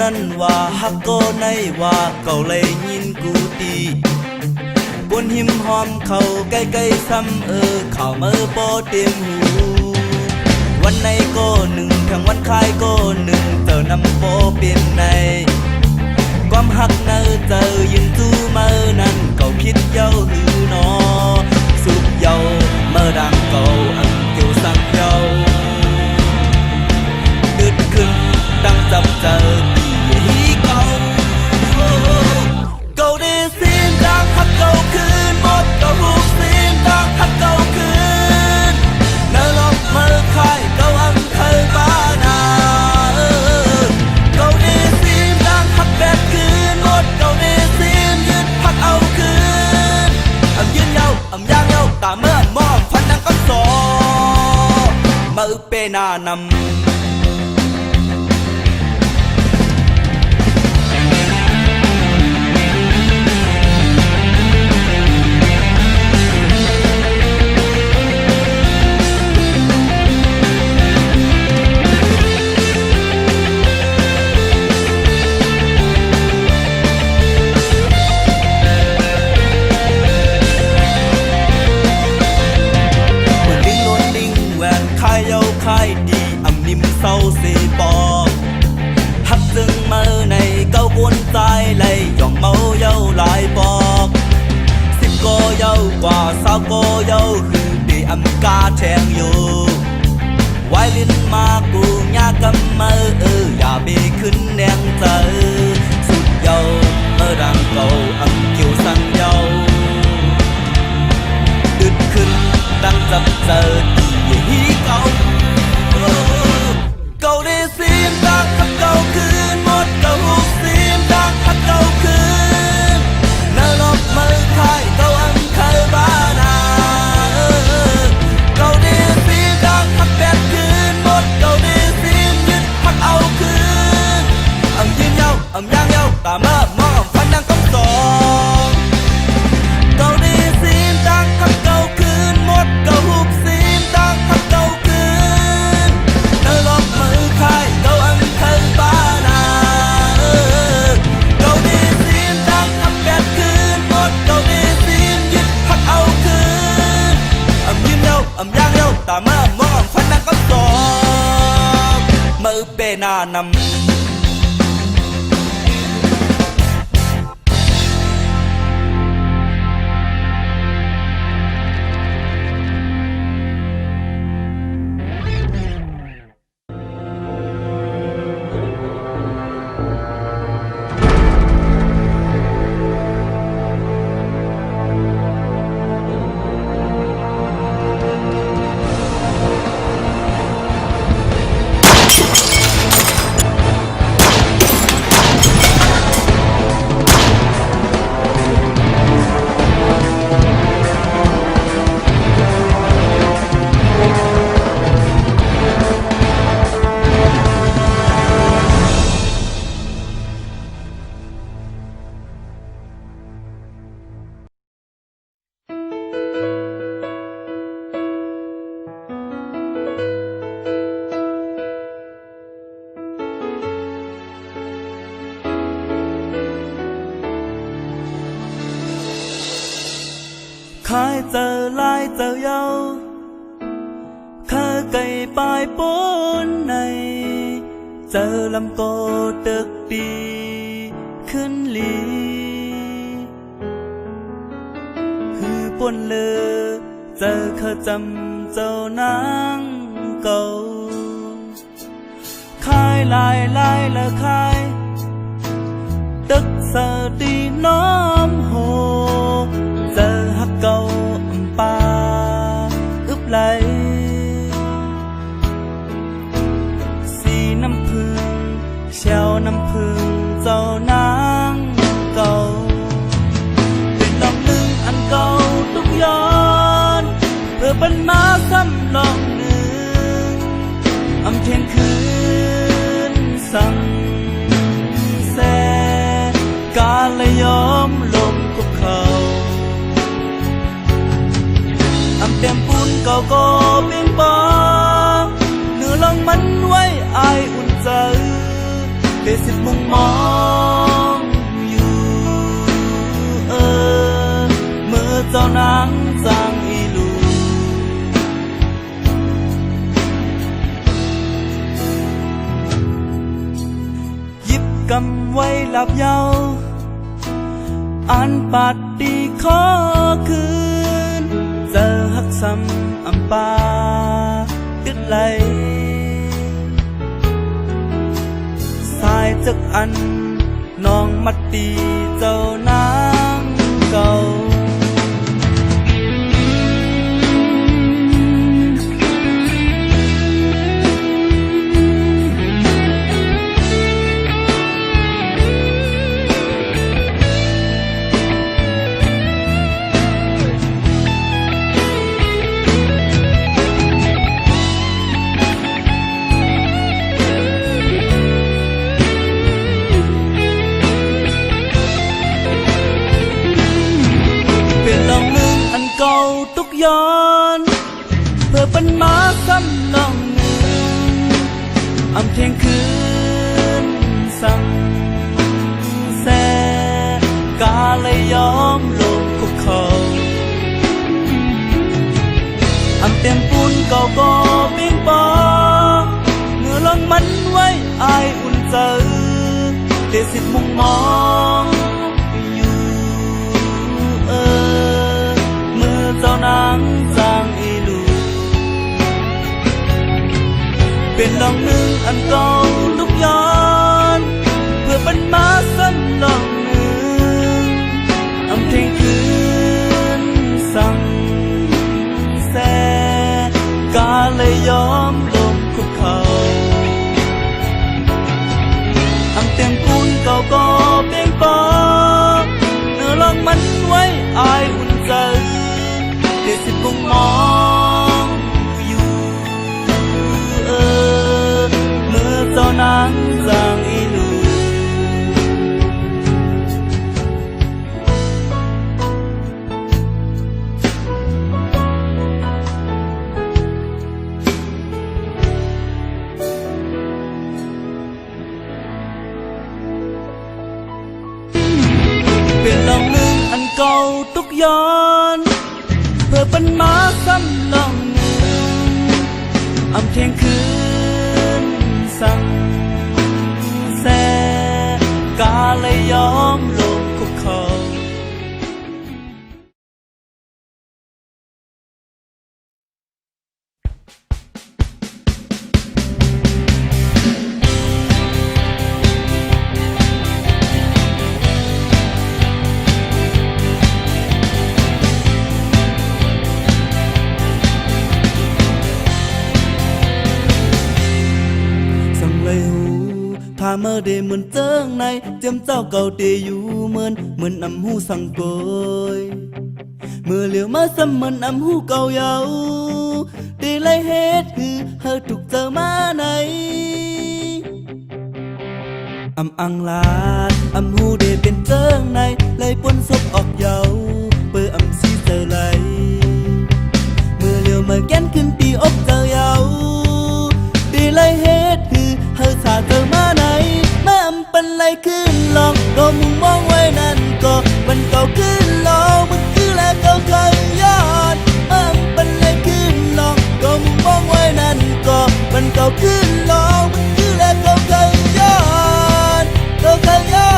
นั้นว่าฮักก็ในว่าเก่าเลยยินกูตีบนหิมหอมเขาใกล้ๆซ้ำข่าวมือโปเต็มหูวันในก็หนึ่งทั้งวันคายก็หนึ่งเจอนำโปเปลี่ยนในความหักเนอเจอยืนจูเมื่อนั้นเก่าคิดเย้าหือนอสุดเย้าเมื่อดังเก่าอันเกี่ยวสังเย้าดึดขึ้นดังจับเจอที่เก่าเก่าได้สิ้นดังหักเก่าคืนหมดเก่าหูสิ้นดังหักเก่าคืนเนื้อลบเมื่อใครเก่าอันเคยบ้านาเก่าได้สิ้นดังหักแบบคืนหมดเก่าได้สิ้นยึดหักเอาคืนยืนเย้าย่างเย้าตาเมื่อมองพันนังก็สอมือเปนานำเศร้าสีปอกหักจึงมือในเก้าวนใจเลยย่องเมาเย้าหลายปอก10ก็เย้ากว่า20ก็เย้าคือดีอำกาแทงอยู่ไวลินมากูยากำมืออย่าเบขึ้นแนงเจอสุดเย้าเมื่อดังเก่าอำเกี่ยวสั่งเย้าดึดขึ้นดังจับเจอที่เก่าเก่าได้สิ้นดังหักเก่าคืนหมดเก่าหูสิ้นดังหักเก่าคืนเนื้อลบมือใครเก่าอันเคยบ้านาเก่าได้สิ้นดังหักแบบคืนหมดเก่าได้สิ้นยึดหักเอาคืนยืนเย้าย่างเย้าตาเมื่อมองฟันดังคำสองเก่าได้สิ้นดังหักเก่าคืนหมดเก่าหูสิ้นดังหักเก่าคืนเนื้อลบมือใครเก่าอันเคยบ้านาเก่าได้สิ้นดังหักแบบคืนหมดเก่าได้สิ้นยึดหักเอาคืนยืนเย้าย่างเย้าตาเมื่อมองฟันดังคำสองมือเปนานำขายเจอลายเจอเย้าข้าไก่ปลายปนในเจอลำโกตึกปีขึ้นลีหือปนเลอเจอข้าจำเจ้านางเก่าขายลายละขายตึกเสดีน้อมโหเจอหักเก่าป่าอึบไหลสีน้ำพึ่งแชวน้ำพึ่งเจ้านางเก่าเป็นลองนึงอันเก่าทุกย้อนเพื่อเป็นมาซ้ำลองหนึ่งอำเทียนคืนสั่งแสกาลยอมลมกุบเขาอำเต็มปูนเก่าก็เพียงปอเนื้อลองมันไว้อายอุ่นใจ ได้สิบมุมมองอยู่เมื่อเจ้านางจางอีลูหยิบกำไว้หลับเยาอันปาดดีขอคืนเจอหักซ้ำอำปาติดไหลสายจักอันน้องมัดตีเจ้านางเก่าเก่าทุกย้อนเพื่อเป็นมาซ้ำน้องหนึ่งอำเที่ยงคืนสั่งแสกาเลยยอมลงคุกเขาอำเต็มปูนเก่าก็เปียงปอเมื่อลองมันไว้อายอุ่นใจได้สิบมุมมองเจ้านางจางอีลูเป็นลองหนึ่งอันเก่าทุกย้อนเพื่อเป็นมาซ้ำลองหนึ่งอำเที่ยงคืนสั่งแสกาเลยยอมลงคุกเขาอำเตียงปูนเก่าก็เปียงปอเนื้อลองมันไว้อายอุ่นใจได้สิบมุมมองอยู่เมื่อเจ้านางจางอีลูเป็นลองหนึ่งอันเก่าทุกย้อนเพื่อเป็นมาซ้ำลองหนึ่งอำเที่ยงคืนสั่งแสกาเลยยอมลงคุกเขาถ้าเมื่อเดเหมือนเจิงในเจียมเจ้าเก่าเดอยู่เหมือนอำหูสั่งโกยเมื่อเหลียวมาซ้ำเหมือนอำหูเก่าเยาเดไล่เฮ็ดคือเฮอถูกเจอมาในอำอังลาดอำหูเดเป็นเจิงในเลยปนศพออกเยาเปื่ออำซีเจอไหลเมื่อเหลียวมาแก้นขึ้นตีอกเจอเยาเดไล่เฮ็ดคือเฮอสาเจอมาไหนแม่เป็นไรขึ้นลองก็มุมมองไว้นั่นก็มันเก่าขึ้นลองมันคือแลเก่าเคยย้อนเป็นไรขึ้นลองก็มุมมองไว้นั่นก็มันเก่าขึ้นลองมันคือแลเก่าเคยย้อนเก่าเคยย้อ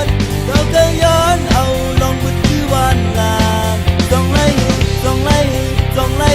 นเก่าเคยย้อนเอาลองมันคือวันลาจ้องไล่จ้องไล่จ้องไล่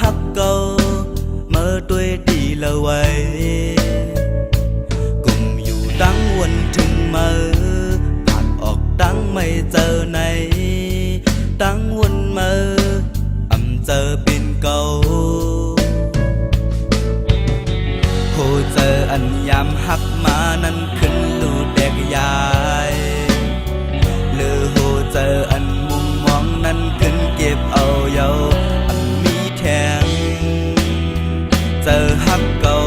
ฮักเก่าเมื่อตัวดีละไว้กุมอยู่ตั้งวันถึงเมื่อผ่านออกตั้งไม่เจอไหนตั้งวันเมื่อเจอเป็นเก่าโหเจออันยามหักมานั้นขึ้นลูแดกยายหรือโหเจออันมุมมองนั้นขึ้นเก็บเอาเยาอันมีแทงเจอหักเก่า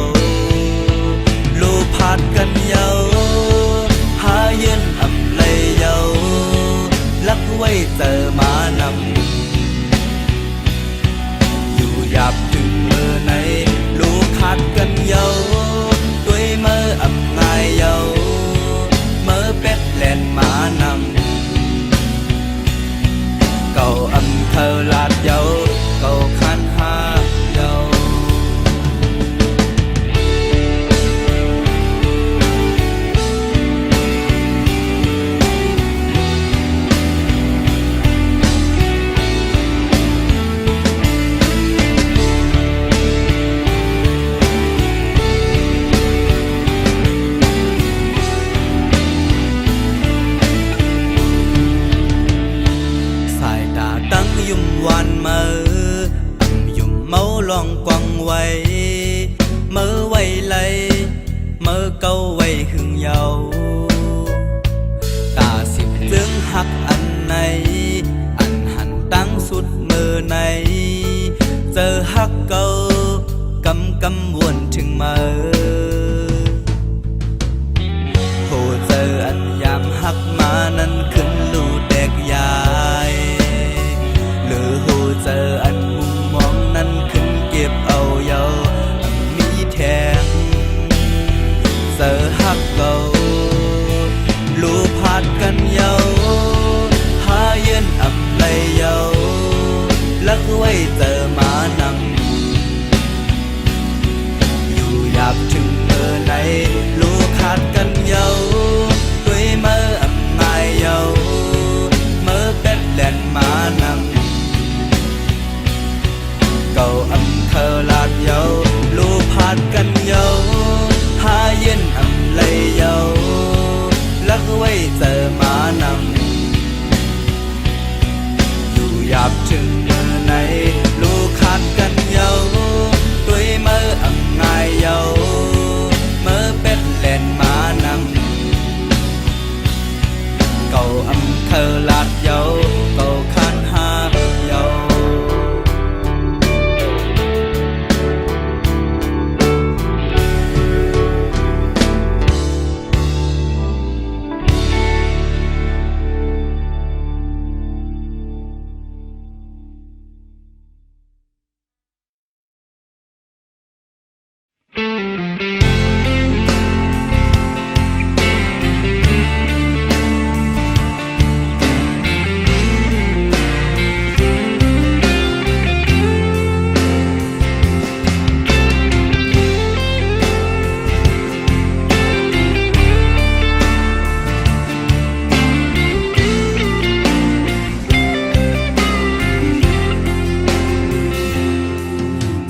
ลูพาดกันเยาหาเย็นอำเลยเยาลักไว้เจอมานำหยาบถึงเมื่อไหนลูกขาดกันเยาด้วยเมื่ออำงายเยาเมื่อเป็ดแล่นมานำเก่าอำเธอลาดเยาเก่าคันหาเยายุ่มวันเมื่อยุ่มเมาลองกวังไว้เมื่อไว้ไหลเมื่อเก่าไว้หึงเยาตาสิบจึงหักอันไหนอันหันตั้งสุดเมื่อไหนเจอหักเก่ากำวนถึงเมื่อโหเจออันยามหักมานั้นขึ้นลูแดกยายเจออันมุมมองนั้นขึ้นเก็บเอาเยาอันมีแทงเจอหักเก่าลูพาดกันเยาหาเย็นอำเลยเยาลักไว้เจอมานำอยู่หยาบถึงเมื่อไหนลูขาดกันเยาด้วยเมื่ออำงายเยาเมื่อเป็ดแล่นมานำเก่าอำเธอลาดเยาลูพาดกันเยาหาเย็นอำเลยเยาลักไว้เจอมานำอยู่หยาบถึงเมื่อไหนลูขาดกันเยาด้วยเมื่ออำงายเยาเมื่อเป็ดแล่นมานำเก่าอำเธอลาดเยาเก่าคันหาเยา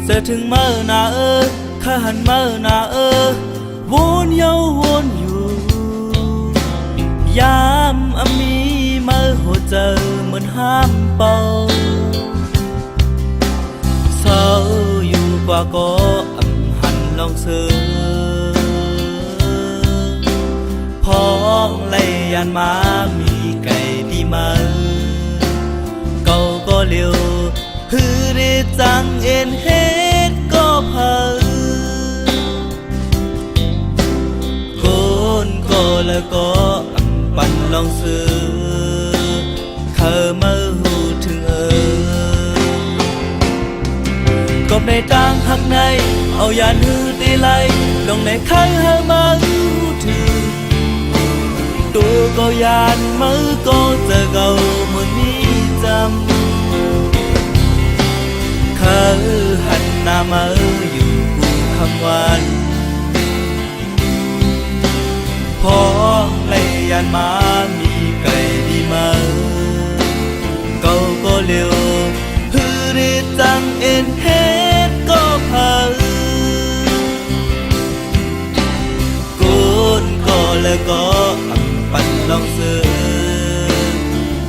เสียถึงเมื่อนาข้าหันเมื่อนาวนเยาวนอยู่ยามมีเมื่อหัวเจอเหมือนห้ามเป่าเศร้าอยู่กว่าก็หันลองซื้อพองเลยยานมามีไก่ดีมาเก่าก็เร็วฮือได้จังเอ็นเฮ็ดก็เพอคนก็แล้วก็ปั่นลองซื้อเคยมาหูถึงก็ในต่างหักในเอายานฮือได้ไล่ลงในใครหามาหูถึงตัวก็ยานมือก็เจอเก่าเหมือนมีจำหันหน้ามาอยู่กูคำวันพอเลยยันมามีไก่ดีมาเก่าก็เร็วฮือ ได้จังเอ็นเฮ็ดก็เผากูนก็แล้วก็อำปันลองซื้อ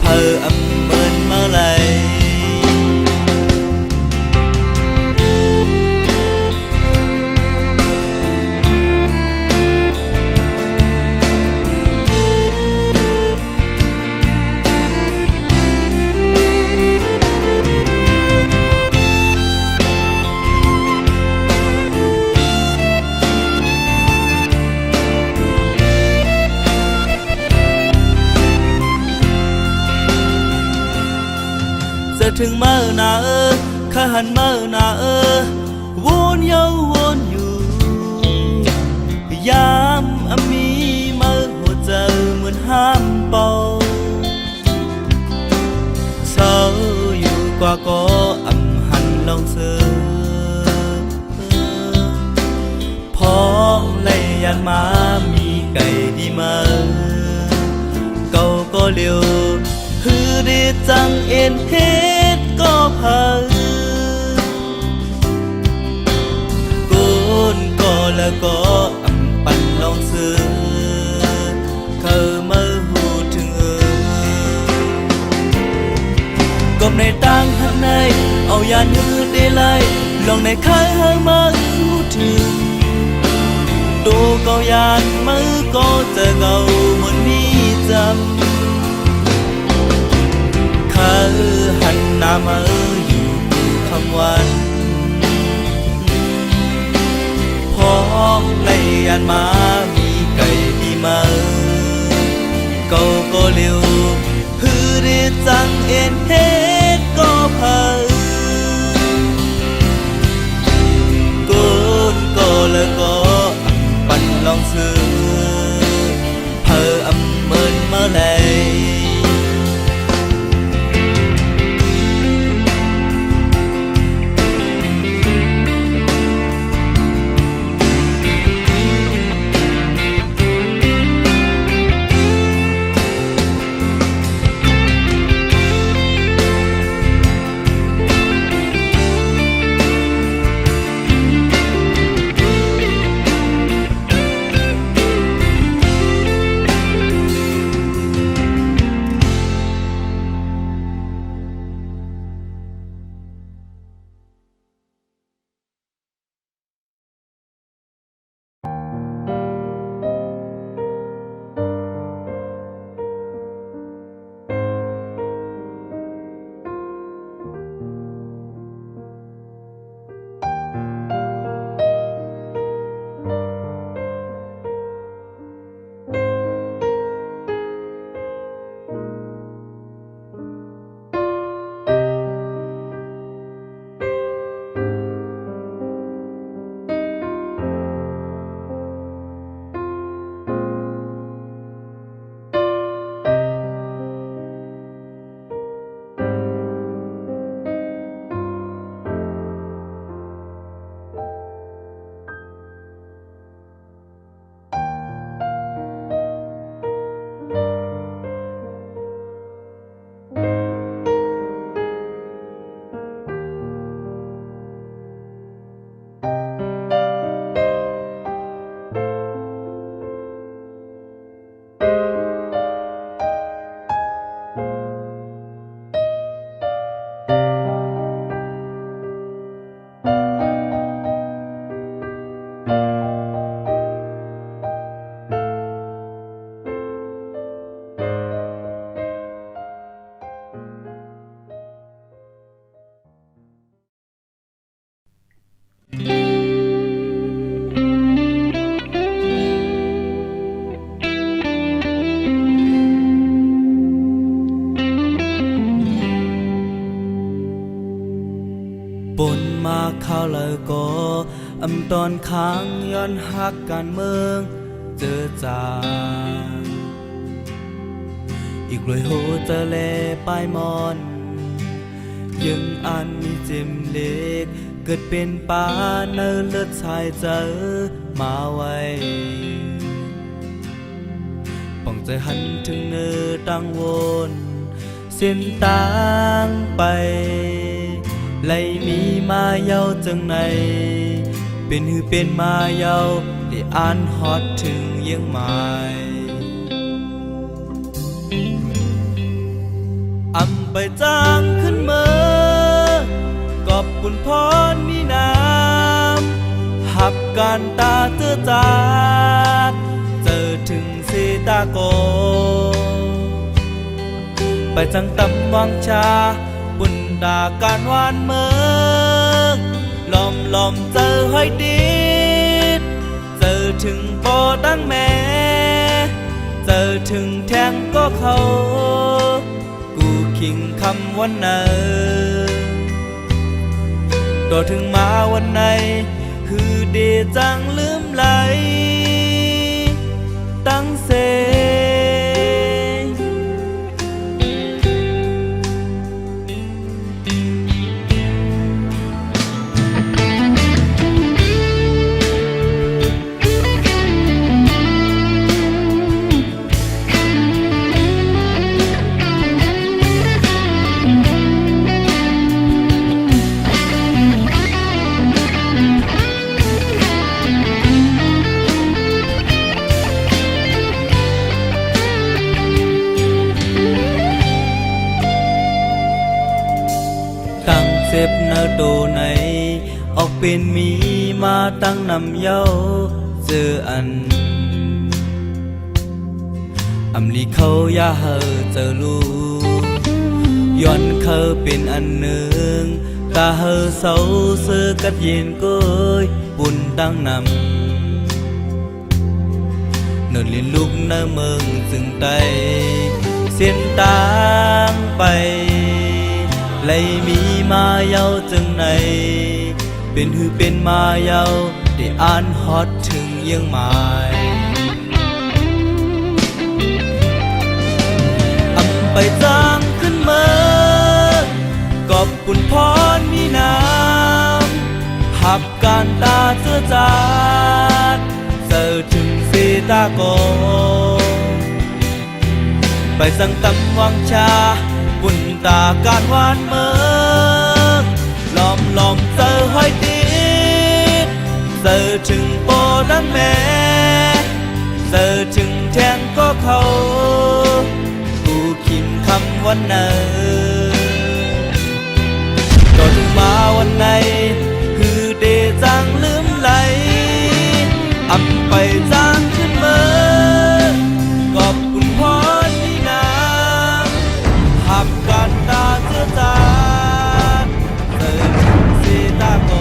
เพออำเมินมาไหลถึงเมื่อนาข้าหันเมื่อนาวนเยาวนอยู่ยามมีเมื่อหัวใจเหมือนห้ามเป่าเศร้าอยู่กว่าก็หันลองเสือพอเลยยันมามีไก่ดีมาเก่าก็เลี้ยวฮือได้จังเอ็นเฮ็ดก็เผากูนก็แล้วก็ปันลองซื้อเขามาหูถึงกบในตั้งหักในเอายานฮือได้ไล่ลองในค่ายให้มาหูถึงดูก็ยานมือก็จะเก่าเหมือนมีจำหันหน้ามาอยู่คำวันพร้อมในยันมามีไก่ดีมาเก่าก็เร็วฮือได้จังเอ็นเฮ็ดก็เผากูนก็แล้วก็ปันลองซื้อเพออำเมินมาเลยปนมาข้าวแล้วก็ตอนค้างย้อนหักการเมืองเจอจางอีกรวยโหจะแลป้ายมอนยังอันมีเจมเล็กเกิดเป็นป้าเนินเลือดชายเจอมาไว้ป้องใจหันถึงเนื้อตั้งวนเส้นต่างไป lấy mi ma yauจังไหนเป็นหือเป็นมาเยาได้อ่านฮอดถึงยังหมายอำไปจางขึ้นเมื่อกอบบุญพรมีน้ำหับการตาเตือจาดเจอถึงสีตาโกไปจังตำวังชาบุญดาการวานเมื่อลอมเจอห้อยดิดเจอถึงโปตั้งแม่เจอถึงแทงก็เขากูคิงคำวันเนอต่อถึงมาวันไหนคือเดจังลืมไหลตั้งเสตั้งเจ็บเนอโดไหนออกเป็นมีมาตั้งนำเย้าเจออันอำลีเขาอย่าเฮอเจอลูย้อนเขาเป็นอันหนึ่งตาเฮอเศร้าเสือกัดเย็นก้อยบุญตั้งนำเนินลินลุกเนอเมืองจึงไตเส้นตางไปเลยมีมาเยาจังไหนเป็นหือเป็นมาเยาได้อ่านฮอดถึงยังหมายอำไปจางขึ้นเมื่อกอบบุญพรมีน้ำหับการตาเสื้อจาดเจอถึงสีตาโกไปสั่งตำวังชาบุญตาการวานเมื่อลอมเจอห้อยติดเจอถึงโปตั้งแม่เจอถึงแทงก็เขากูคิมคำวันเนอก็ถึงมาวันไหนคือเดจังลืมไหลอำไปจางขึ้นเมื่อกอบบุญพรมีน้ำหับการตาเจือจานเติมสีตาโก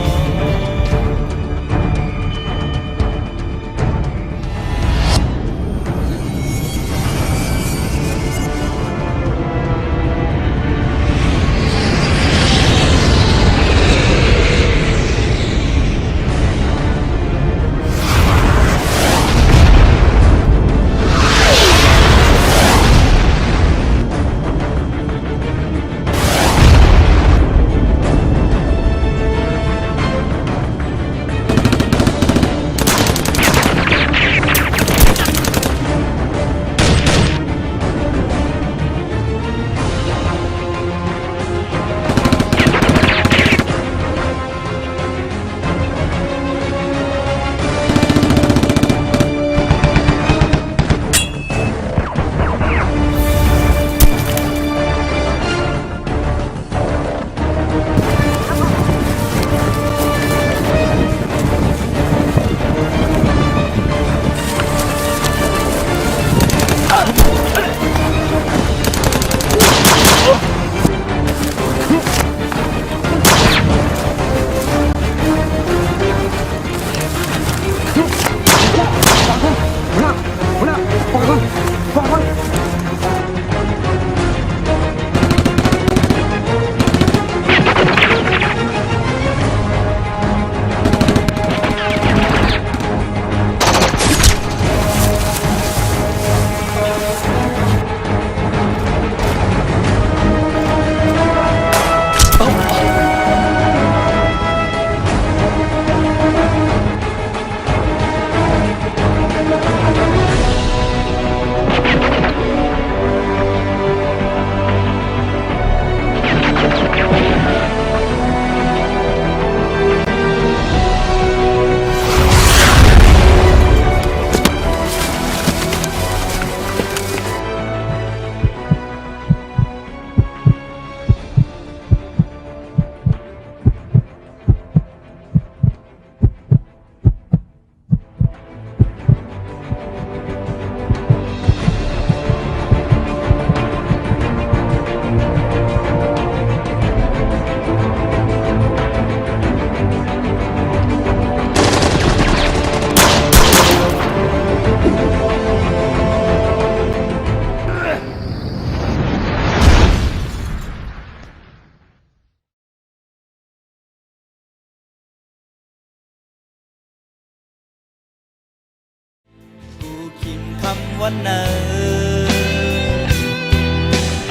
วันเนอ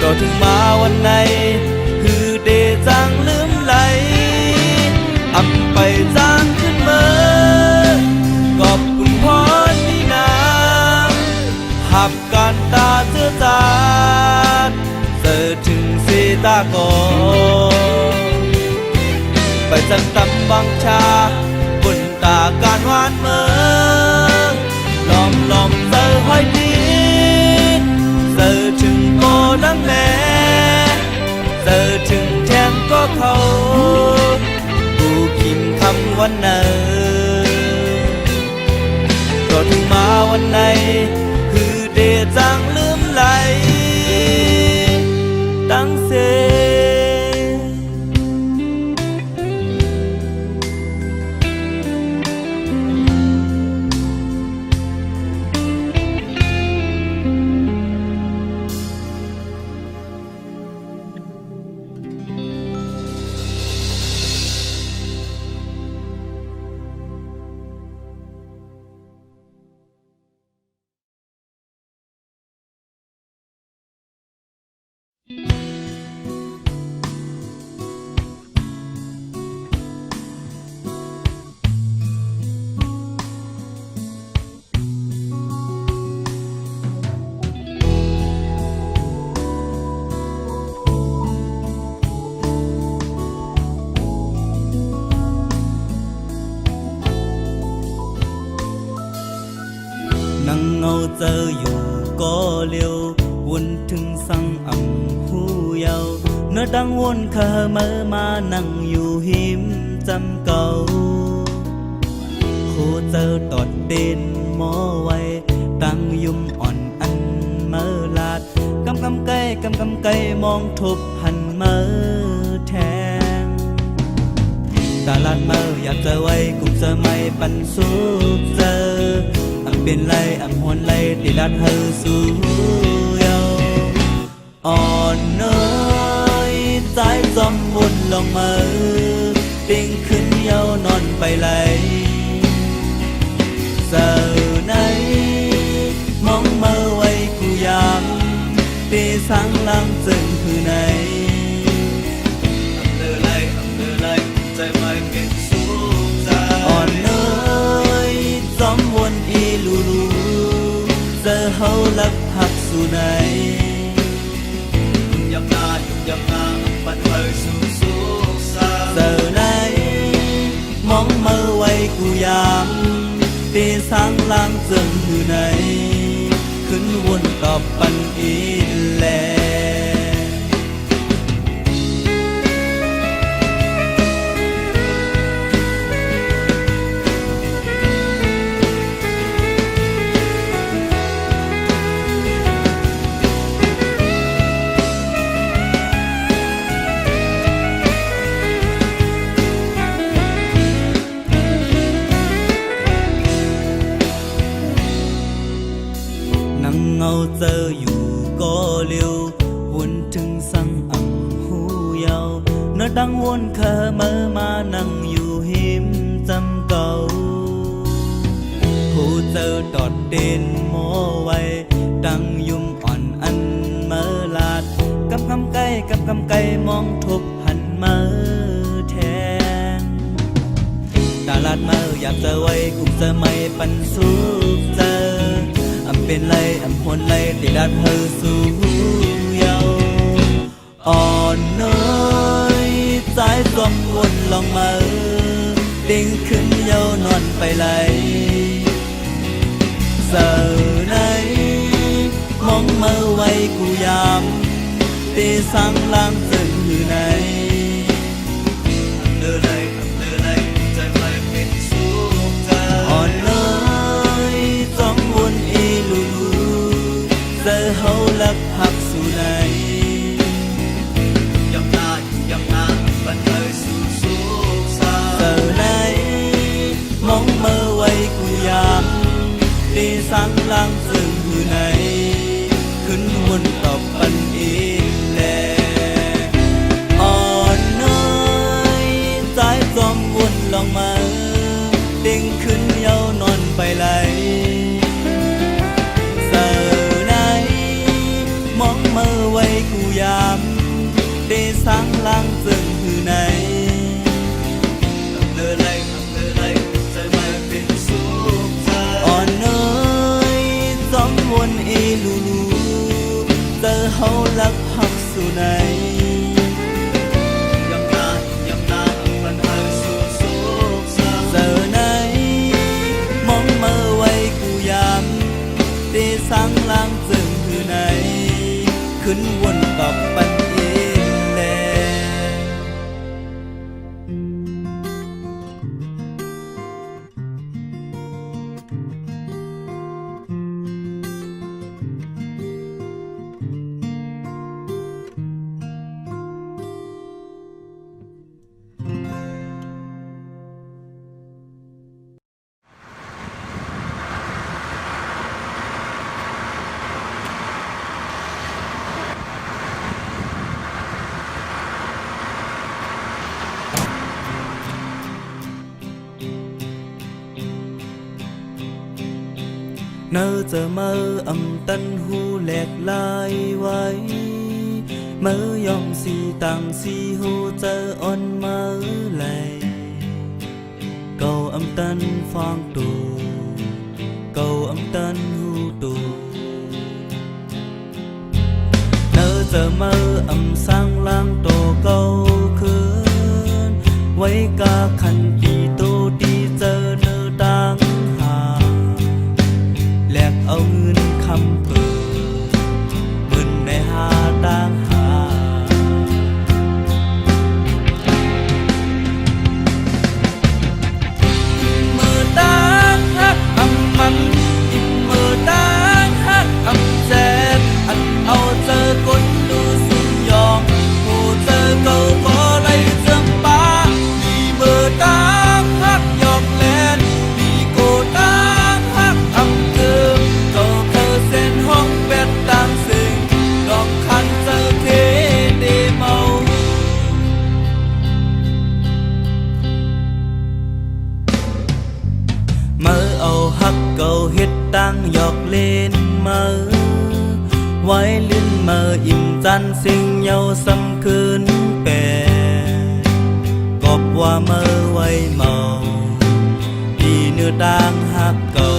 ก็ถึงมาวันไหนคือเดจังลืมไหลอำไปจางขึ้นเมื่อกอบคุณพรนี่นาหับการตาเจือจานเจอถึงเสตากอไปจังตำบังชาบนตาการวานเมื่อลอมเจอห้อยดีเจอถึงโกดังแม่เจอถึงแทนก็เขากูกินคำวันเนอก็ถึงมาวันไหนคือเดจังลืมไหลตั้งเสนั่งเงาเจออยู่ก็เลี้ยววนถึงสังอ่ำหูเยาเนื้อดังวนเคอเมื่อมานั่งอยู่หิมจำเก่าโคเจอตอดเด่นหมอไว้ตั้งยุ่มอ่อนอันเมื่อลาดกำไก่มองทบหันเมื่อแทงตาลาดเมื่ออยากจะไว้กุมจะไม่ปันสุขเจอเป็นไรหวนไรติดัดเฮอสู่เยาอ่อนน้อยใจจอมวุ่นลงมือติ่งขึ้นเยานอนไปไหลเจอไหนมองเมื่อไว้กูยามตีสังลังจึงคือไหนเดินไล่ใจไม่เป็นสุขใจอ่อนน้อยจอมวนอีลูเจอเฮาลักหักสู่ไหนยับหน้าปันเฮยสู่สุขสาเจอไหนมองเมื่อไว้กูยามตีสังลังจึงคือไหนขึ้นวนตอบปันอีแลเงาเจออยู่ก็เลี้ยววนถึงสังอ่ำหูเยาเนื้อดังวนเคอเมื่อมานั่งอยู่หิมจำเก่าผู้เจอดอดเด่นหมอไว้ดังยุ่มอ่อนอันเมื่อลาดกับคำไก่มองทบหันเมื่อแทนตาลาดเมื่ออยากจะไว้กุมจะไม่ปันสุขเจอเป็นไรหวนไรติดัดเฮอสู่เยาอ่อนน้อยใจจมวนลงมาดิ่งขึ้นเยานอนไปไหลเจอไหนมองเมื่อไว้กูยามตีสังลังจึงอยู่ไหนเดินไล่ใจไม่เป็นสุขใจอ่อนน้อยจอมวนอีเจอเฮาลักหักสู่ไหนยับหน้าปันเฮยสู่สุขสาเจอไหนมองเมื่อไว้กูยามตีสังลังซึ่งอยู่ไหนขึ้นวนตอบปันอีแลอ่อนน้อยใจจอมวนลงมาดิ่งขึ้นเยาวนอนไปไหลเจอ ขึ้นวนกลับปันเองแลเนอจะเมื่ออำตันหูแหลกลายไว้เมื่อยอมสีต่างสีหูเจออ่อนเมื่อไหลเก่าอำตันฟางตูเก่าอำตันหูตูเนอจะเมื่ออำสร้างล่างโตเก่าคืนไว้กาขันตีโตตีเจอเนอต่างแลกเอาเงินคำเปิดเบิ่นในหาต่างหามือต่างหักอำมันอีกมือต่างหักอำแจกอันเอาเจอคนดูสุดยองผู้เจอเก่าก็เลยเสื่อมป้ามีมือต่างหักยอกแลนมีโกต่างหักอำเกิมเส้นห้องแบดต่างสิ่งดอกคันเจอเทเดเมาเมื่อเอาฮักเก่าเฮ็ดตั้งหยอกเล่นเมื่อไว้ลิ้นเมื่ออิ่มจันสิ่งเยาสำคืนแปรกอบว่าเมื่อไว้เมาพี่เนื้อต่างฮักเก่า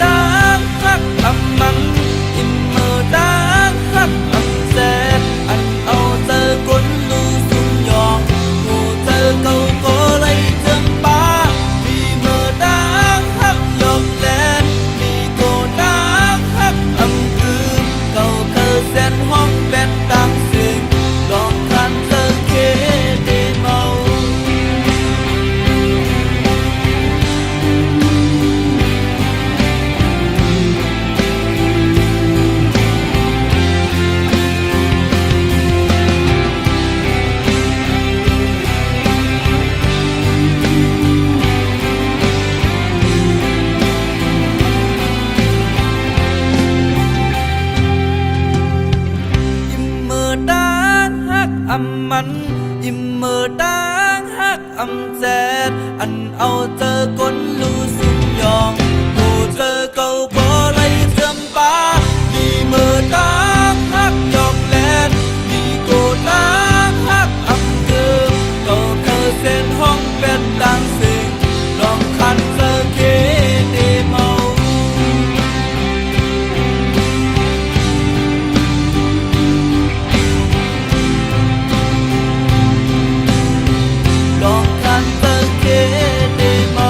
ต่างหักอำมันอิมเมอร์ต่างหักอำแซดอันเอาเจอคนลูสุนยองผู้เจอเก่าก็เลยเจิมป้ามีเมอร์ต่างหักยกแลนมีโกต่างหักอำคืนเก่าเคยแสนห้องแบดต่างสิ่งลองคันเจอเคเดเมาอำมันอิมเมอร์ต่างหักอำแจดอันเอาเจอคนลูสุนยองผู้เจอเก่าก็เลยเสื่อมป้ามีเมอร์ต่างหักยอกแลนมีโกต่างหักอำเกิมก็เคยเส้นห้องเป็นต่างสิ่งลองคันเจอเคเดเมาลองคันเจอเคเดเมา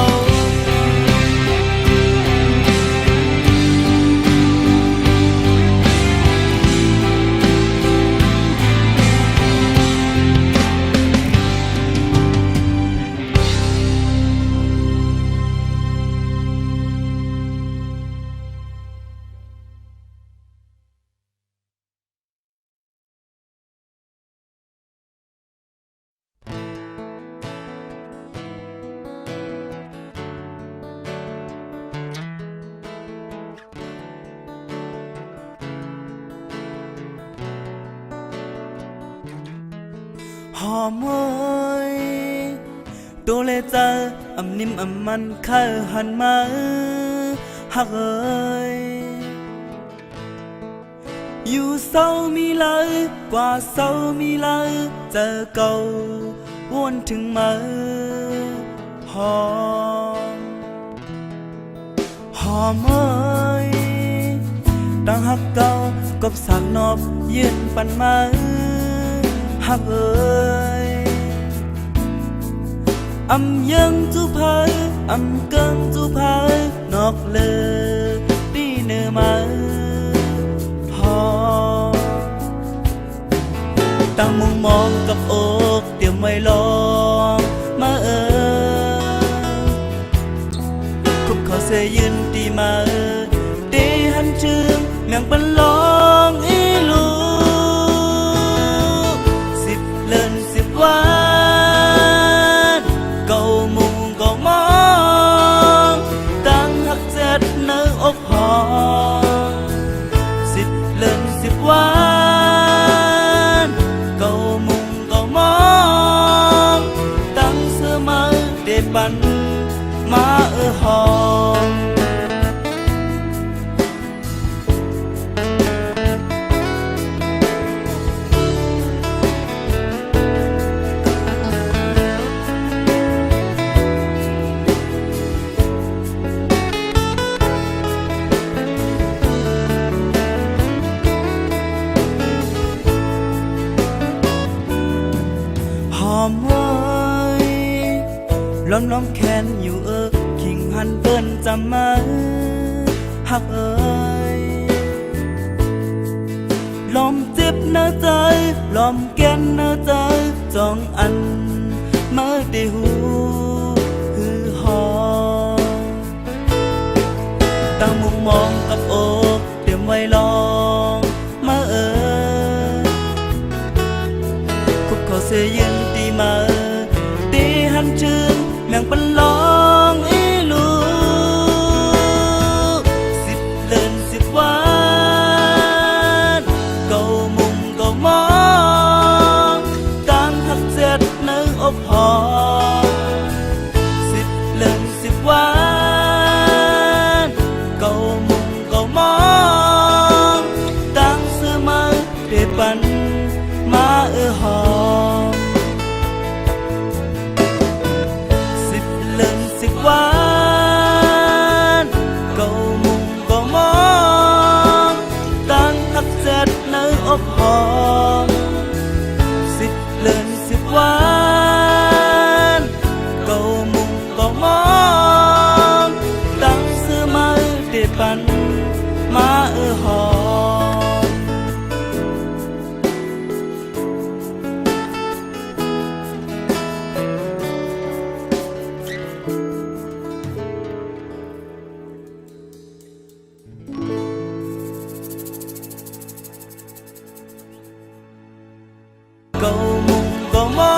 หอมเอ้ยตัวเลเจออำนิ่มอำมันเคยหันมาหักเอ้ยอยู่เศร้ามีเลยกว่าเศร้ามีเลยเจอเก่าวนถึงมาหอมหอมเอ้ยตั้งหักเก่ากับสากนอบยืนปันมาหักเอ้ย âm du phơi âm cơn du phơi nọc lơ đi nơ mơ hò tăng mong mongกับอกเตรียมไว้ลองมาคุบเขาเสยยืนตีมาตีหันชื่งเมียงเป็นลองอีลูสิบเลินสิบวันเก่ามุงเก่ามองตั้งหักเจ็ดเนื้ออกหอสิบเลินสิบวันเก่ามุงเก่ามองตั้งเสื้อมาเดปันมาหอมหอมเอ้ยล้อมล้อมแขนอยู่ขิงหันเปิ้นจำมาหักเอ้ยล้อมเจ็บเนื้อใจล้อมแก่นเนื้อใจจองอันเมื่อได้หูฮือหอตั้งมุมมองกับอกเตรียมไว้ลองมาคุบเขาเสยยืนตีมาตีหันชื่นเมียงเป็นลองอีลูสิบเดินสิบวันเก่ามุมเก่ามองตั้งหักเจ็ดเนื้ออกหอสิบเดินสิบวันเก่ามุมเก่ามองตั้งเสื้อมาเดปันมาหอมสิบเลินสิบวันเก่ามุงเก่ามองตั้งหักเจ็ดเนื้ออกหอมสิบเลินสิบวันเก่ามุงเก่ามองตั้งเสื้อมาเดปันมาหอมเก่ามุงเก่ามอ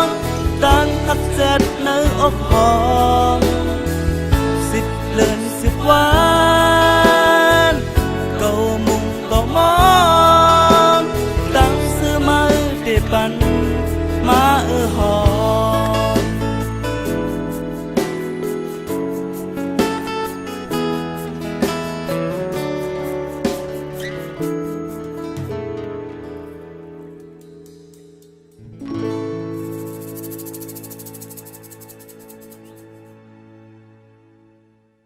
งตั้งหักเจ็ดเนื้ออกหอมสิบเลินสิบวัน